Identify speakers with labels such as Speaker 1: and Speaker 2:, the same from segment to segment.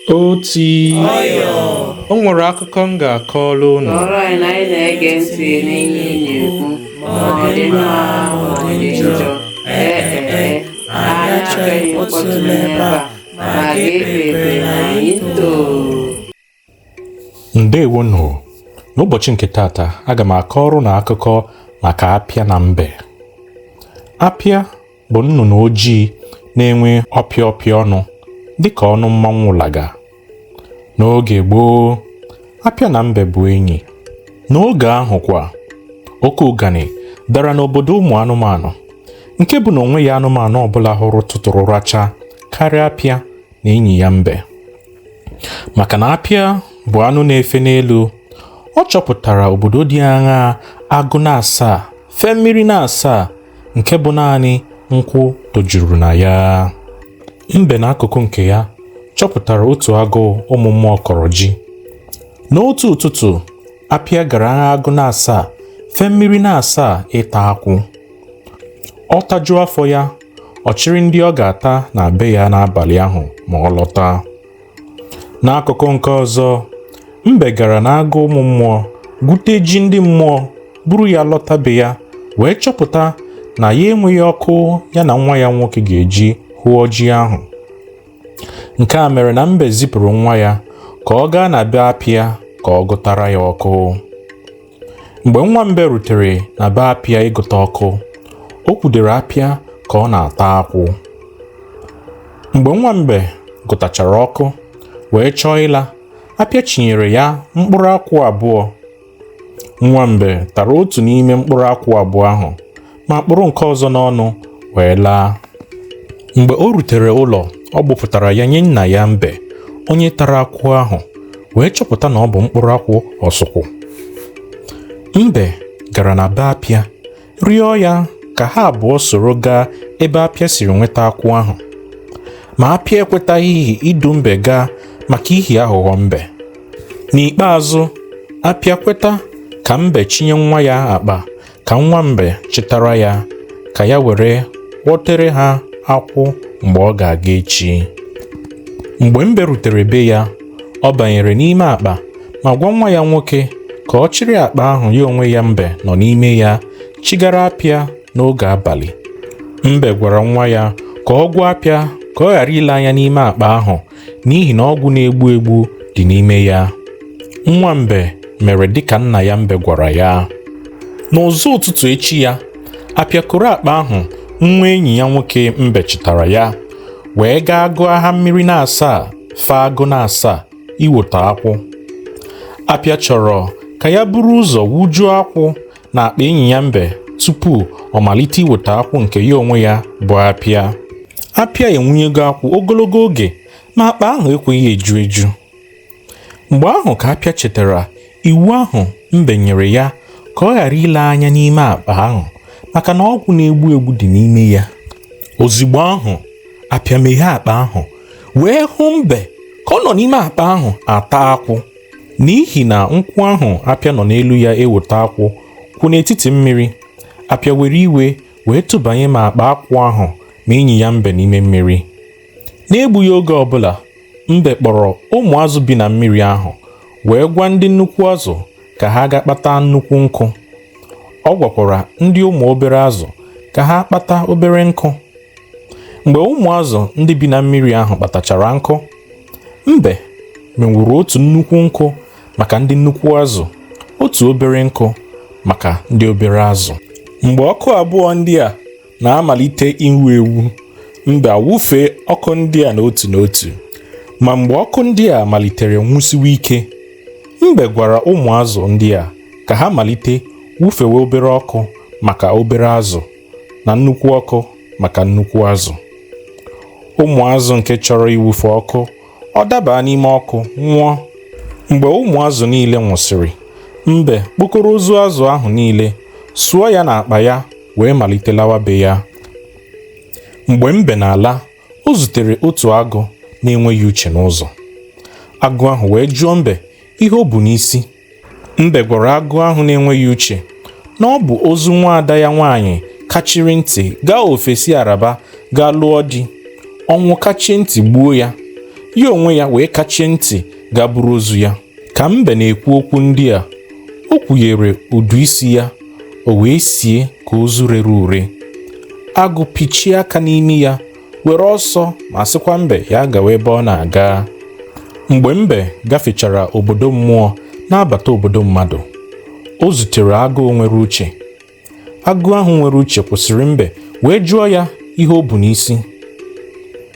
Speaker 1: Oti o nwere akụkọ m ga-akọrọ unu.
Speaker 2: Ọrụ anyị na anyị na-ege ntị n'ihe ị na-ekwu ma ọ dị mma ma ọ dị njọ. Anyị achọghị mkpọtụ n'ebe a ma ga-ekpe ekpere na anyị too.
Speaker 1: Ndewonu. N'ụbọchị nke tata aga m akọrọ na akụkọ maka apịa na mbe. Apịa bụ nnụnụ ojii na-enwe ọpịa ọnụ dịka ọnụ mmanwụ laga. N'oge gboo, apịa na mbe bụ enyi. N'oge ahụ kwa, oke ụgani dara n'obodo ụmụ anụmanụ, nke bụ na onwe ya anụmanụ ọbụla hụrụ tụtụrụ racha karịa apịa na enyi ya mbe. Maka na apịa bụ anụ na-efe n'elu, ọ chọpụtara obodo dị aṅaa agụ na-asaa fee mmiri na-asaa, nke bụ naanị nkwụ tojuru na ya. Mbe n'akụkụ nke ya chọpụtara otu agụ ụmụ mmụọ kọrọ ji. N'otu ụtụtụ, apịa gara agụ na-asaa fee mmiri na-asaa ịta akwụ. Ọ tajuo afọ ya, ọ chịrị ndị ọ ga-ata na be ya n'abalị ahụ ma ọ lọta. N'akụkụ nke ọzọ, mbe gara n'agụ ụmụ mmụọ gwute ji ndị mmụọ, buru ya lọta be ya, wee chọpụta na ya enweghị ọkụ ya na nwa ya nwoke ga-eji hụọ ji ahụ. Nke a mere na mbe zipụrụ nwa ya ka ọ gaa na be apịa ka ọ gụtara ya ọkụ. Mgbe nwa mbe rutere na be apịa ịgụta ọkụ, o kwudere apịa ka ọ na-ata akwụ. Mgbe nwa mbe gụtachara ọkụ wee chọọ ịla, apịa chinyere ya mkpụrụ akwụ abụọ. Nwa mbe tara otu n'ime mkpụrụ akwụ abụọ ahụ, ma kpụrụ nke ọzọ n'ọnụ wee laa. Mgbe o rutere ụlọ, ọ gbupụtara ya nye nna ya mbe, onye tara akwụ ahụ, wee chọpụta na ọ bụ mkpụrụ akwụ ọsụkwụ. Mbe gara na be apịa rịọ ya ka ha abụọ soro gaa ebe apịa siri nweta akwụ ahụ. Ma apịa ekwetaghị idu mbe gaa maka ihi aghụghọ mbe. N'ikpeazụ, apịa kweta ka mbe chinye nwa ya akpa ka nwa mbe chịtara ya ka ya were kpọtere ha akwụ mgbe ọ ga-aga echi. Mgbe mbe rutere be ya, ọ banyere n'ime akpa ma gwa nwa ya nwoke ka ọ chịrị akpa ahụ ya onwe ya mbe nọ n'ime ya chigara apịa n'oge abalị. Mbe gwara nwa ya ka ọ gwa apịa ka ọ ghara ile anya n'ime akpa ahụ n'ihi na ọgwụ na-egbu egbu dị n'ime ya. Nwa mbe mere dịka nna ya mbe gwara ya. N'ụzọ ụtụtụ echi ya, apịa kụrụ akpa ahụ nwa enyi ya nwoke mbe chịtara ya, wee gaa gụọ agha mmiri na-asaa fee agụ na-asaa iweta akwụ. Apịa chọrọ ka ya buru ụzọ wujuo akwụ na akpa enyi ya mbe tupu ọ malite iweta akwụ nke ya onwe ya bụ apịa. Apịa enwunyego akwụ ogologo oge, ma akpa ahụ ekweghị eju eju. Mgbe ahụ ka apịa chetara iwu ahụ mbe nyere ya ka ọ ghara ile anya n'ime akpa ahụ maka na ọgwụ na-egbu egbu dị n'ime ya. Ozigbo ahụ, apịa meghee akpa ahụ wee hụ mbe ka ọ nọ n'ime akpa ahụ ata akwụ. N'ihi na nkwụ ahụ apịa nọ n'elu ya eweta akwụ kwụ n'etiti mmiri, apịa were iwe wee tụbanye ma akpa akwụ ahụ ma enyi ya mbe n'ime mmiri. N'egbughị oge ọbụla, mbe kpọrọ ụmụ azụ bi na mmiri ahụ wee gwa ndị nnukwu azụ ka ha ga kpata nnukwu nkụ. Ọ gwakwara ndị ụmụ obere azụ ka ha kpata obere nkụ. Mgbe ụmụ azụ ndị bi na mmiri ahụ kpatachara nkụ, mbe menwuru otu nnukwu nkụ maka ndị nnukwu azụ, otu obere nkụ maka ndị obere azụ. Mgbe ọkụ abụọ ndị a na-amalite iwu ewu, mbe awụfee ọkụ ndị a n'otu n'otu. Ma mgbe ọkụ ndị a malitere nwụsiwe ike, mbe gwara ụmụ azụ ndị a ka ha malite wụfewe obere ọkụ maka obere azụ na nnukwu ọkụ maka nnukwu azụ. Ụmụ azụ nke chọrọ iwufe ọkụ, ọ daba n'ime ọkụ nwụọ. Mgbe ụmụ azụ niile nwụsịrị, mbe kpokọrọ ozu azụ ahụ niile, sụọ ya n'akpa ya wee malite lawa be ya. Mgbe mbe na-ala, o zutere otu agụ na-enweghị uche n'ụzọ. Agụ ahụ wee jụọ mbe ihe o bu n'isi. Mbe gwara agụ ahụ na-enweghị uche na ọ bụ ozu nwaada ya nwaanyị kachiri ntị gaa ofesi araba gaa lụọ di. Ọnwụ kachie ntị gbuo ya. ya onwe ya wee kachie ntị gaa buru ozu ya. Ka mbe na-ekwu okwu ndị a, o kwụnyere ụdụ isi ya, o wee sie ka ozu rere ure. Agụ pichie aka n'imi ya were ọsọ ma sịkwa mbe ya gawa ebe ọ na-aga. Mgbe mbe gafechara obodo mmụọ na-abata obodo mmadụ, o zutere agụ nwere uche. Agụ ahụ nwere uche kwụsịrị mbe wee jụọ ya ihe o bu n'isi.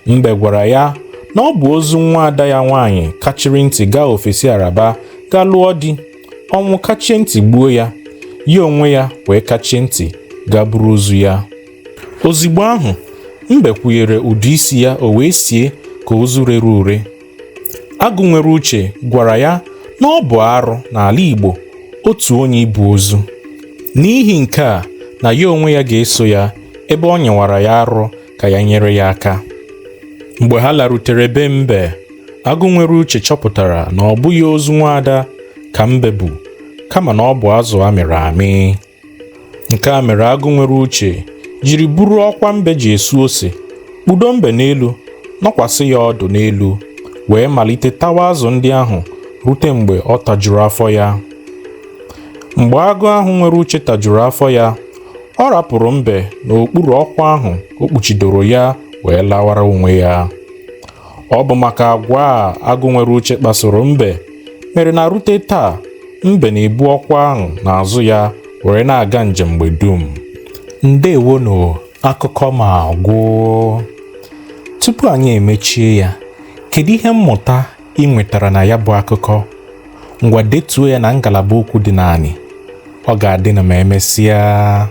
Speaker 1: Mbe gwara ya na ọ bụ ozu nwa ada ya nwaanyị kachiri ntị gaa ofesi Araba gaa lụọ di. Ọnwụ kachie ntị gbuo ya, ya onwe ya wee kachie ntị gaa buru ozu ya. Ozigbo ahụ mbe kwụnyere ụdị isi ya, o wee sie ka ozu rere ure. Agụ nwere uche gwara ya na ọ bụ arụ n'ala Igbo otu onye ibu ozu. N'ihi nke a, na ya onwe ya ga-eso ya ebe ọ nyewara ya arụ ka ya nyere ya aka. Mgbe ha larutere be mbe, agụ nwere uche chọpụtara na ọ bụghị ozu nwaada ka mbe bụ, kama na ọ bụ azụ a mịrị amị. Nke a mere agụ nwere uche jiri buru ọkwa mbe ji esu ose, kpudo mbe n'elu, nọkwasị ya ọdụ n'elu, wee malite tawa azụ ndị ahụ rute mgbe ọ tajuru afọ ya. Mgbe agụ ahụ nwere uche tajuru afọ ya, ọ rapụrụ mbe n'okpuru ọkwa ahụ o kpuchidoro ya wee lawara onwe ya. Ọ bụ maka agwa a agụ nwere uche kpasoro mbe mere na rute taa, mbe na-ebu ọkwa ahụ n'azụ ya were na-aga njem mgbe dum. Ndewonu, akụkọ ma gwụ. Tupu anyị emechie ya, kedu ihe mmụta ị nwetara na ya bụ akụkọ? Ngwa detuo ya na ngalaba okwu dị naanị. Ọ ga-adị na ma emesịa.